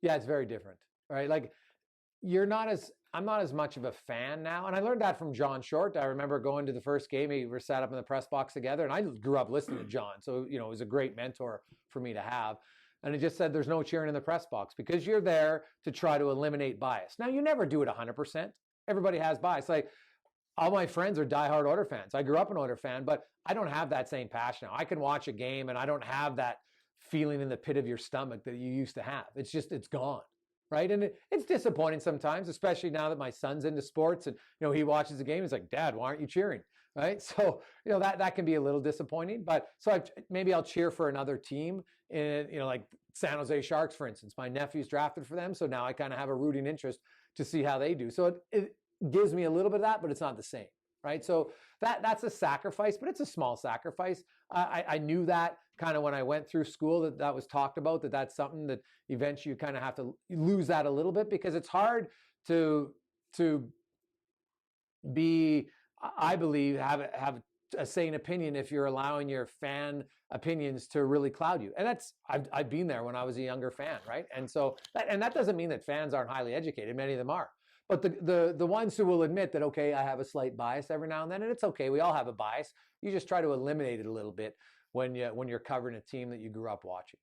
Yeah, it's very different, right? Like I'm not as much of a fan now. And I learned that from John Short. I remember going to the first game. We were sat up in the press box together, and I grew up listening to John. So, it was a great mentor for me to have. And he just said, there's no cheering in the press box because you're there to try to eliminate bias. Now, you never do it 100%. Everybody has bias. Like, all my friends are diehard Oilers fans. I grew up an Oilers fan, but I don't have that same passion now. I can watch a game and I don't have that feeling in the pit of your stomach that you used to have. It's gone, right? And it's disappointing sometimes, especially now that my son's into sports and, he watches the game. He's like, Dad, why aren't you cheering? Right? So, that can be a little disappointing, but so maybe I'll cheer for another team in, like San Jose Sharks, for instance. My nephew's drafted for them. So now I kind of have a rooting interest to see how they do. So it gives me a little bit of that, but it's not the same, right? So that's a sacrifice, but it's a small sacrifice. I knew that kind of when I went through school that was talked about, that's something that eventually you kind of have to lose that a little bit because it's hard to be, I believe, have a sane opinion if you're allowing your fan opinions to really cloud you. And I've been there when I was a younger fan, right? And so that doesn't mean that fans aren't highly educated. Many of them are. But the ones who will admit that, okay, I have a slight bias every now and then, and it's okay, we all have a bias. You just try to eliminate it a little bit when you're covering a team that you grew up watching.